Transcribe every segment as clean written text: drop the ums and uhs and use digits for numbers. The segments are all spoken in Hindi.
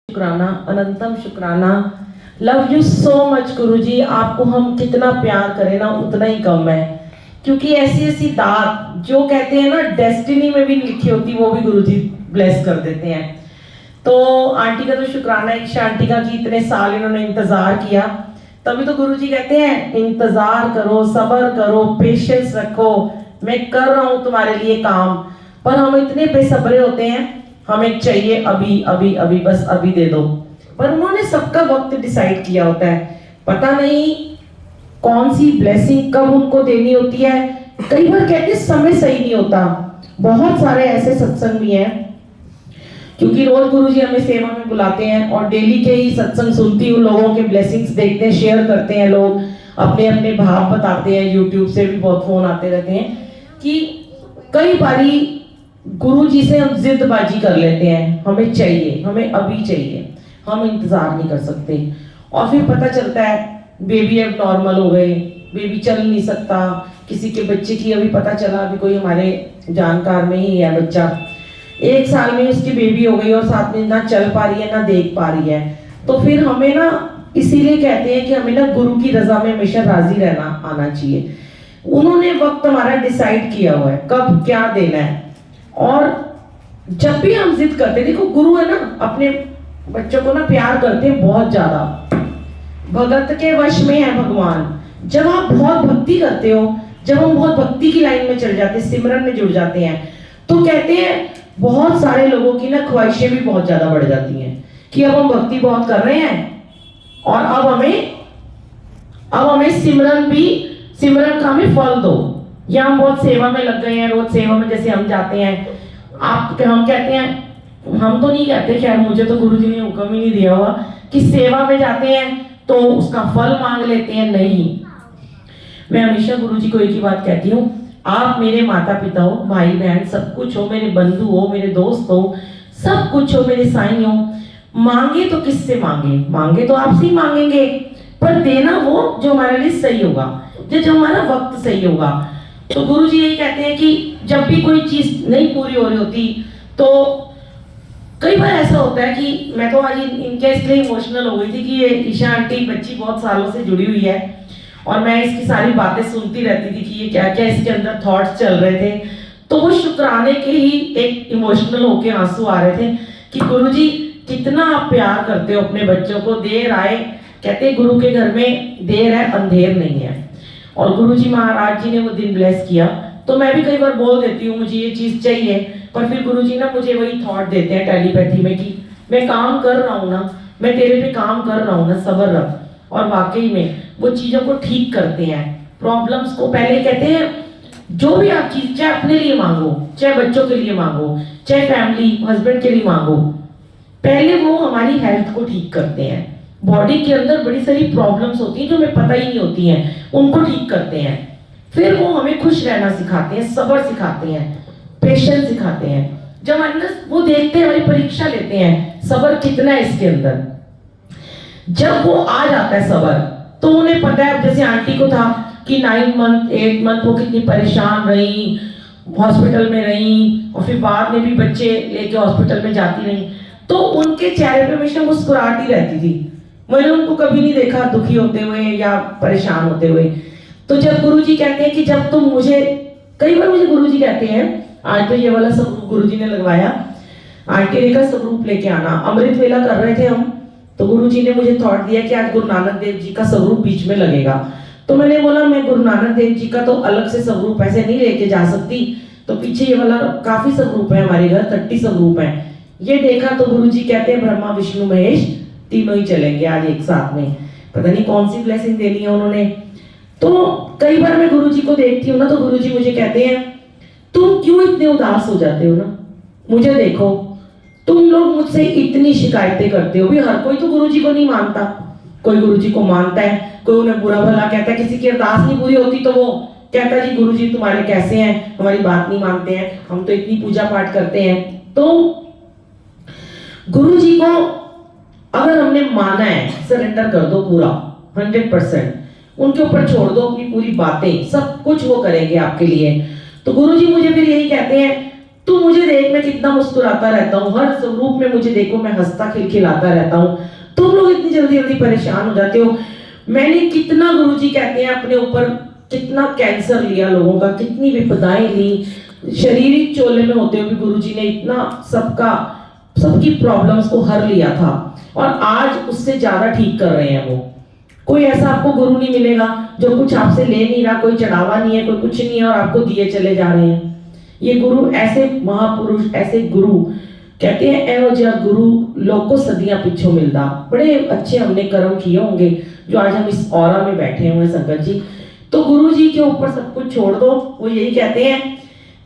शुक्राना, अनंतम शुक्राना। लव यू सो मच गुरुजी। आपको हम कितना प्यार करें ना उतना ही कम है, क्योंकि ऐसी ऐसी दात जो कहते हैं ना डेस्टिनी में भी लिखी होती वो भी गुरुजी ब्लेस कर देते हैं। तो आंटी का तो शुक्राना है, ईशा आंटी का कि इतने साल इन्होंने इंतजार किया। तभी तो गुरुजी कहते हैं इंतजार करो, सब्र करो, पेशेंस रखो, मैं कर रहा हूं तुम्हारे लिए काम। पर हम इतने बेसब्रे होते हैं, हमें चाहिए अभी अभी अभी, बस अभी दे दो। पर उन्होंने सबका वक्त डिसाइड किया होता है, पता नहीं कौन सी ब्लेसिंग कब उनको देनी होती है। कई बार कहते हैं समय सही नहीं होता। बहुत सारे ऐसे सत्संग भी हैं, क्योंकि रोज गुरुजी हमें सेवा में बुलाते हैं और डेली के ही सत्संग सुनती हूँ, लोगों के ब्लेसिंग्स देखते हैं, शेयर करते हैं, लोग अपने अपने भाव बताते हैं। यूट्यूब से भी बहुत फोन आते रहते हैं कि कई बारी गुरुजी से हम जिदबाजी कर लेते हैं, हमें चाहिए, हमें अभी चाहिए, हम इंतजार नहीं कर सकते। और फिर पता चलता है बेबी अब नॉर्मल हो गए, बेबी चल नहीं सकता। किसी के बच्चे की अभी पता चला, अभी कोई हमारे जानकार में ही है बच्चा, 1 साल में उसकी बेबी हो गई और साथ में ना चल पा रही है ना देख पा रही है। तो फिर हमें ना इसीलिए कहते हैं कि हमें ना गुरु की रजा में हमेशा राजी रहना आना चाहिए। उन्होंने वक्त हमारा डिसाइड किया हुआ है कब क्या देना है। और जब भी हम जिद करते, देखो गुरु है ना अपने बच्चों को ना प्यार करते हैं बहुत ज्यादा, भगत के वश में है भगवान। जब आप बहुत भक्ति करते हो, जब हम बहुत भक्ति की लाइन में चढ़ जाते हैं, सिमरन में जुड़ जाते हैं, तो कहते हैं बहुत सारे लोगों की ना ख्वाहिशें भी बहुत ज्यादा बढ़ जाती हैं कि अब हम भक्ति बहुत कर रहे हैं और अब हमें सिमरन का हमें फल दो, या हम बहुत सेवा में लग गए हैं, रोज सेवा में जैसे हम जाते हैं। हम कहते हैं, हम तो नहीं कहते, खैर मुझे तो गुरुजी ने हुक्म ही नहीं दिया हुआ कि सेवा में जाते हैं तो उसका फल मांग लेते हैं। नहीं, मैं हमेशा गुरुजी को एक ही बात कहती हूँ, आप मेरे माता पिता हो, भाई बहन सब कुछ हो, मेरे बंधु हो, मेरे दोस्त हो, सब कुछ हो, मेरे साईं हो। मांगे तो किससे मांगे तो आपसे ही मांगेंगे, पर देना वो जो हमारे लिए सही होगा, जो हमारा वक्त सही होगा। तो गुरुजी यही कहते हैं कि जब भी कोई चीज नहीं पूरी हो रही होती, तो कई बार ऐसा होता है कि मैं तो आज इनके इसलिए इमोशनल हो गई थी कि ये ईशा आंटी बच्ची बहुत सालों से जुड़ी हुई है और मैं इसकी सारी बातें सुनती रहती थी कि ये क्या क्या इसके अंदर थॉट्स चल रहे थे। तो वो शुक्राने के ही एक इमोशनल होके आंसू आ रहे थे कि गुरुजी कितना आप प्यार करते हो अपने बच्चों को। देर आए, कहते गुरु के घर में देर है अंधेर नहीं है। और गुरुजी महाराज जी ने वो दिन ब्लेस किया। तो मैं भी कई बार बोल देती हूँ मुझे ये चीज चाहिए, पर फिर गुरुजी ना मुझे वही थॉट देते हैं टेलीपैथी में कि मैं काम कर रहा हूँ ना, मैं तेरे पे काम कर रहा हूँ ना, सब्र रख। और वाकई में वो चीजों को ठीक करते हैं, प्रॉब्लम्स को। पहले कहते हैं जो भी आप चीज, चाहे अपने लिए मांगो, चाहे बच्चों के लिए मांगो, चाहे फैमिली हस्बैंड के लिए मांगो, पहले वो हमारी हेल्थ को ठीक करते हैं। बॉडी के अंदर बड़ी सारी प्रॉब्लम्स होती हैं जो हमें पता ही नहीं होती हैं, उनको ठीक करते हैं। फिर वो हमें खुश रहना सिखाते हैं, सब्र सिखाते हैं, पेशेंस सिखाते हैं। जब हमारे अंदर वो देखते हैं, हमारी परीक्षा लेते हैं सब्र कितना है इसके अंदर। जब वो आ जाता है सब्र, तो उन्हें पता है, जैसे आंटी को था कि 9 मंथ 8 मंथ वो कितनी परेशान रही, हॉस्पिटल में रही, और फिर बाद में भी बच्चे लेके हॉस्पिटल में जाती रही, तो उनके चेहरे पे हमेशा मुस्कुराहट ही रहती थी। मैंने उनको कभी नहीं देखा दुखी होते हुए या परेशान होते हुए। तो जब गुरुजी कहते हैं कि जब तुम मुझे, कई बार मुझे गुरुजी कहते हैं, आज तो ये वाला स्वरूप गुरुजी ने लगवाया, आंटी ने कहा स्वरूप लेके आना। अमृत वेला कर रहे थे हम, तो गुरुजी ने मुझे थॉट दिया कि आज गुरु नानक देव जी का स्वरूप बीच में लगेगा। तो मैंने बोला मैं गुरु नानक देव जी का तो अलग से स्वरूप ऐसे नहीं लेके जा सकती, तो पीछे ये वाला काफी स्वरूप है हमारे घर, 30 स्वरूप है। ये देखा तो गुरुजी कहते हैं ब्रह्मा विष्णु महेश तीनों ही चलेंगे आज एक साथ में। पता नहीं कौन सी ब्लेसिंग देनी है उन्होंने। तो कई बार मैं गुरुजी को देखती हूँ ना, तो गुरुजी मुझे कहते हैं तुम क्यों इतने उदास हो जाते हो ना, मुझे देखो, तुम लोग मुझसे इतनी शिकायतें करते हो। भी हर कोई तो गुरुजी को नहीं मानता, कोई गुरुजी को मानता है, कोई उन्हें बुरा भला कहता है। किसी की अरदास नहीं पूरी होती तो वो कहता है जी गुरुजी तुम्हारे कैसे हैं, हमारी बात नहीं मानते हैं, हम तो इतनी पूजा पाठ करते हैं। तो गुरुजी को अगर हमने माना है, सरेंडर कर दो पूरा 100%, उनके ऊपर छोड़ दो अपनी पूरी बातें, सब कुछ वो करेंगे आपके लिए। तो गुरुजी मुझे फिर यही कहते हैं तुम मुझे देख, मैं कितना मुस्कुराता रहता हूँ, हर स्वरूप में मुझे देखो, मैं हंसता खिलखिलाता रहता हूँ, तुम लोग इतनी जल्दी जल्दी परेशान हो जाते हो। मैंने कितना, गुरुजी कहते हैं, अपने ऊपर कितना कैंसर लिया लोगों का, कितनी विपदाएं ली, शारीरिक चोले में होते हुए भी गुरुजी ने इतना सबकी प्रॉब्लम्स को हर लिया था, और आज उससे ज्यादा ठीक कर रहे हैं वो। कोई ऐसा आपको गुरु नहीं मिलेगा जो कुछ आपसे ले नहीं रहा, कोई चढ़ावा नहीं है, कोई कुछ नहीं है, और आपको दिए चले जा रहे हैं। ये गुरु, ऐसे महापुरुष, ऐसे गुरु कहते हैं, एवं जब गुरु लोग को सदियां पीछे मिलता। बड़े अच्छे हमने कर्म किए होंगे जो आज हम इस औरा में बैठे हुए संगत जी। तो गुरु जी के ऊपर सब कुछ छोड़ दो। वो यही कहते हैं,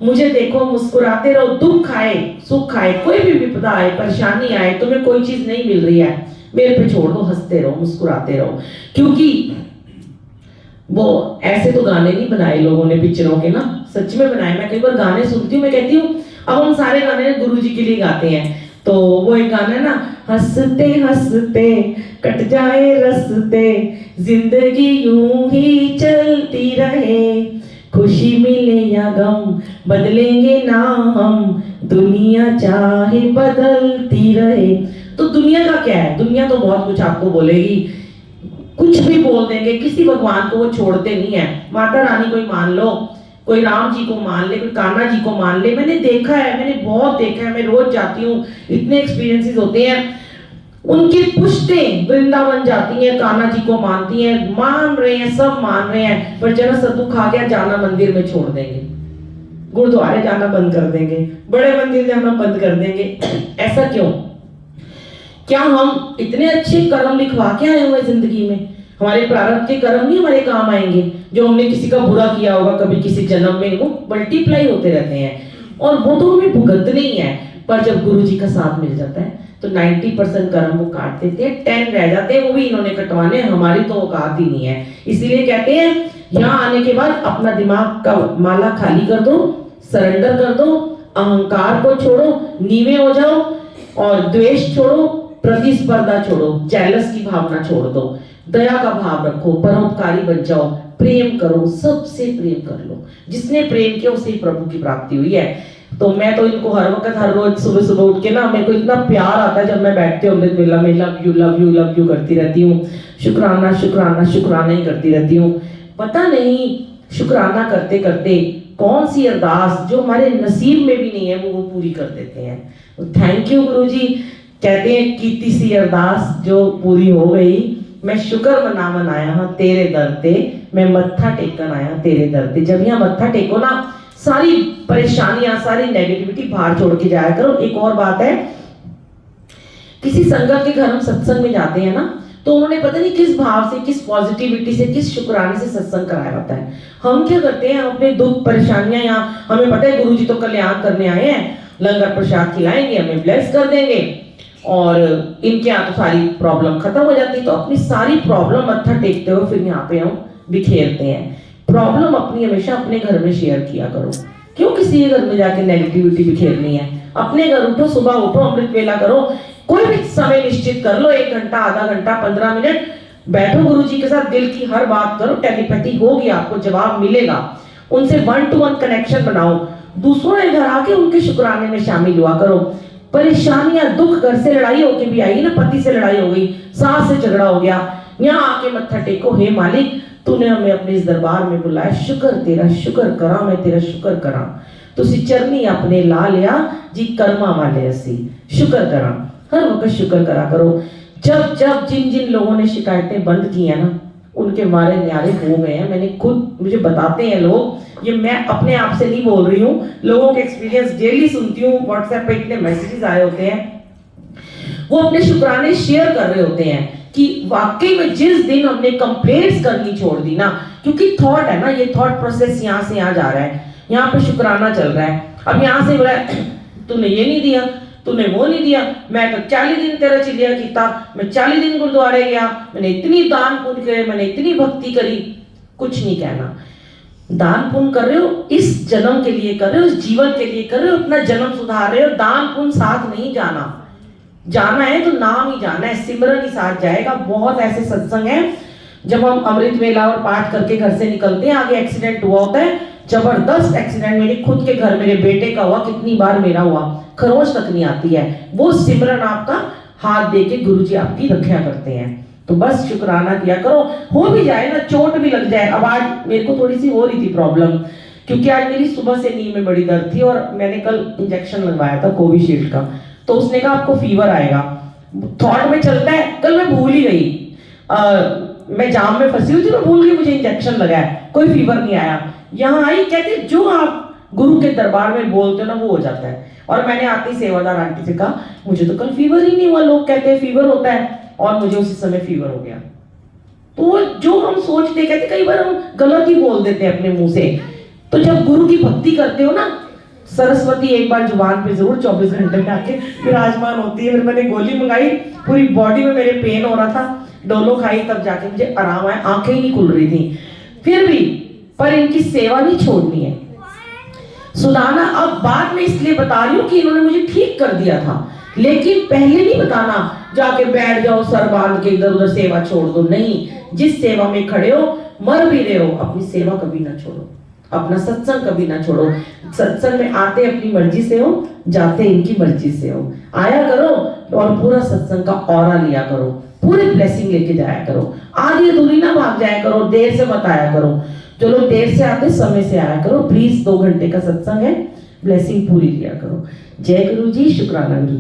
मुझे देखो, मुस्कुराते रहो, दुख आए सुख आए, कोई भी विपदा आए, परेशानी आए, तुम्हें कोई चीज नहीं मिल रही है, मेरे पे छोड़ दो, हंसते रहो, मुस्कुराते रहो। क्योंकि वो ऐसे तो गाने नहीं बनाए लोगों ने पिक्चरों के ना, सच में बनाए। मैं कई बार गाने सुनती हूँ, मैं कहती हूँ अब हम सारे गाने गुरु जी के लिए गाते हैं। तो वो एक गाना है ना, हंसते हंसते कट जाए रस्ते, जिंदगी यूं ही चलती रहे, खुशी मिले या गम बदलेंगे ना हम, दुनिया चाहे बदलती रहे। तो दुनिया का क्या है, दुनिया तो बहुत कुछ आपको बोलेगी, कुछ भी बोल देंगे, किसी भगवान को वो छोड़ते नहीं है। माता रानी को ही मान लो, कोई राम जी को मान ले, कोई कान्हा जी को मान ले। मैंने देखा है, मैंने बहुत देखा है, मैं रोज जाती हूँ, इतने एक्सपीरियंसेस होते हैं। उनकी पुश्तें वृंदावन जाती हैं, कान्हा जी को मानती हैं, मान रहे हैं, सब मान रहे हैं, पर जरा सा दुख आ गया, जाना मंदिर में छोड़ देंगे, गुरुद्वारे जाना बंद कर देंगे, बड़े मंदिर जाना बंद कर देंगे। ऐसा क्यों? क्या हम इतने अच्छे कर्म लिखवा के आए हुए जिंदगी में? हमारे प्रारब्ध के कर्म नहीं हमारे काम आएंगे। जो हमने किसी का बुरा किया होगा कभी किसी जन्म में, वो मल्टीप्लाई होते रहते हैं, और वो तो हमें भुगतने ही है। पर जब गुरु जी का साथ मिल जाता है तो 90% कर्म वो काट देते हैं, 10 रह जाते हैं, वो भी इन्होंने कटवाने, हमारी तो औकात ही नहीं है। इसीलिए कहते हैं, यहाँ आने के बाद अपना दिमाग का माला खाली कर दो, सरेंडर कर दो, अहंकार को छोड़ो, नीवे हो जाओ, और द्वेष छोड़ो, प्रतिस्पर्धा छोड़ो, जेलस की भावना छोड़ दो, दया का भाव रखो, परोपकारी बन जाओ, प्रेम करो, सबसे प्रेम कर लो। जिसने प्रेम किया उसे प्रभु की प्राप्ति हुई है। तो मैं तो इनको हर वक्त, हर रोज सुबह सुबह उठ के ना, मेरे को इतना प्यार आता है जब मैं बैठती हूँ अमृत वेला में, love you love you love you करती रहती हूँ, शुक्राना शुक्राना शुक्राना ही करती रहती हूँ। पता नहीं शुक्राना करते करते कौन सी अरदास जो हमारे नसीब में भी नहीं है वो पूरी कर देते हैं। थैंक यू गुरु जी। कहते हैं, कीती सी अरदास जो पूरी हो गई, मैं शुक्र मनाया हाँ तेरे दर ते, मैं मत्था टेकन आया तेरे दर ते। जब यहाँ मत्था टेको ना, सारी परेशानियां, सारी नेगेटिविटी बाहर छोड़ के जाया करो। एक और बात है, किसी संगत के घर हम सत्संग में जाते हैं ना, तो उन्होंने पता नहीं किस भाव से, किस पॉजिटिविटी से, किस शुक्राने से सत्संग कराया होता है। हम क्या करते हैं, हम अपने दुख परेशानियां, यहाँ हमें पता है गुरु जी तो कल्याण करने आए हैं, लंगर प्रसाद खिलाएंगे, हमें ब्लेस कर देंगे, और इनके यहाँ तो सारी प्रॉब्लम खत्म हो जाती है। तो अपनी सारी प्रॉब्लम मत्था टेकते हुए फिर यहाँ पे हम बिखेरते हैं। प्रॉब्लम अपनी हमेशा अपने घर में शेयर किया करो, क्यों किसी के घर में जाके नेगेटिविटी बिखेरनी है? अपने घर उठो, सुबह उठो, अमृत वेला करो, कोई भी समय निश्चित कर लो, 1 घंटा, आधा घंटा, 15 मिनट बैठो गुरु जी के साथ, दिल की हर बात करो, टेलीपैथी होगी, आपको जवाब मिलेगा। उनसे 1-to-1 कनेक्शन बनाओ, दूसरों के घर आके उनके शुक्राने में शामिल हुआ करो। परेशानियां, दुख, घर से लड़ाई होके भी आई ना, पति से लड़ाई हो गई, सास से झगड़ा हो गया, यहाँ आके मत्था टेको, हे मालिक तूने हमें अपने इस दरबार में बुलाया, शुक्र तेरा, शुक्र करा, मैं तेरा शुक्र करा, तुसी चरनी अपने ला लिया जी, कर्मा वाले असी शुक्र करा। हर वक्त शुक्र करा करो। जब जब जिन जिन लोगों ने शिकायतें बंद की है ना, उनके मारे न्यारे हो गए हैं। मैंने खुद, मुझे बताते हैं लोग, ये मैं अपने आप से नहीं बोल रही हूँ, लोगों के एक्सपीरियंस डेली सुनती हूँ, व्हाट्सएप पे इतने मैसेजेस आए होते हैं, वो अपने शुक्राने शेयर कर रहे होते हैं कि वाकई में जिस दिन हमने कंप्लेंट्स करनी छोड़ दी ना, क्योंकि थॉट है ना, ये थॉट प्रोसेस यहाँ से यहाँ जा रहा है, यहाँ पे शुक्राना चल रहा है। अब यहाँ से बोला तूने ये नहीं दिया, तूने वो नहीं दिया, मैं तो 40 दिन तेरा चिलिया किया, मैं 40 दिन गुरुद्वारे गया, मैंने इतनी दान पुण्य करे, मैंने इतनी भक्ति करी। कुछ नहीं कहना, दान पुण्य कर रहे हो, इस जन्म के लिए कर रहे हो, इस जीवन के लिए कर रहे हो, अपना जन्म सुधार रहे हो, दान पुण्य साथ नहीं जाना। जाना है तो नाम ही जाना है, सिमरन ही साथ जाएगा। बहुत ऐसे सत्संग हैं जब हम अमृत वेला और पाठ करके घर से निकलते हैं, आगे एक्सीडेंट हुआ होता है, जबरदस्त एक्सीडेंट मेरे खुद के घर मेरे बेटे का हुआ, कितनी बार मेरा हुआ, खरोच तक नहीं आती है। वो सिमरन आपका हाथ दे के गुरुजी आपकी रक्षा करते हैं। तो बस शुक्राना किया करो, हो भी जाए ना, चोट भी लग जाए। अब आज मेरे को थोड़ी सी हो रही थी प्रॉब्लम, क्योंकि आज मेरी सुबह से नी में बड़ी दर्द थी और मैंने कल इंजेक्शन लगवाया था कोविशील्ड का, तो उसने कहा आपको फीवर आएगा। थॉट में चलता है, कल मैं भूल ही गई, मैं जाम में फंसी हुई थी, मैं भूल गई मुझे इंजेक्शन लगाया, कोई फीवर नहीं आया। यहाँ आई, कहते जो आप गुरु के दरबार में बोलते हो ना वो हो जाता है। और मैंने आती सेवादार आंटी से कहा मुझे तो कल फीवर ही नहीं हुआ, लोग कहते हैं फीवर होता है, और मुझे उसी समय फीवर हो गया। तो जो हम सोचते, कहते कई बार हम गलत ही बोल देते हैं अपने मुंह से। तो जब गुरु की भक्ति करते हो ना, सरस्वती एक बार जुबान पे जरूर 24 घंटे में आके विराजमान होती है। फिर मैंने गोली मंगाई, पूरी बॉडी में मेरे पेन हो रहा था, डोलो खाई, तब जाके मुझे आराम आया, आंखें ही नहीं खुल रही थी। फिर भी पर इनकी सेवा नहीं छोड़नी है। सुदाना अब बाद में इसलिए बता रही हूँ कि इन्होंने मुझे ठीक कर दिया था, लेकिन पहले नहीं बताना जाके बैठ जाओ सर बांध के इधर उधर सेवा छोड़ दो। नहीं, जिस सेवा में खड़े हो, मर भी रहे हो, अपनी सेवा कभी ना छोड़ो, अपना सत्संग कभी ना छोड़ो। सत्संग में आते अपनी मर्जी से हो, जाते इनकी मर्जी से हो। आया करो और पूरा सत्संग का ऑरा लिया करो, पूरी ब्लेसिंग लेके जाया करो। आधी अधूरी ना भाग जाया करो, देर से मत आया करो। जो लोग देर से आते समय से आया करो। प्लीज 2 घंटे का सत्संग है, ब्लेसिंग पूरी लिया करो। जय गुरु जी, शुक्राना गुरु।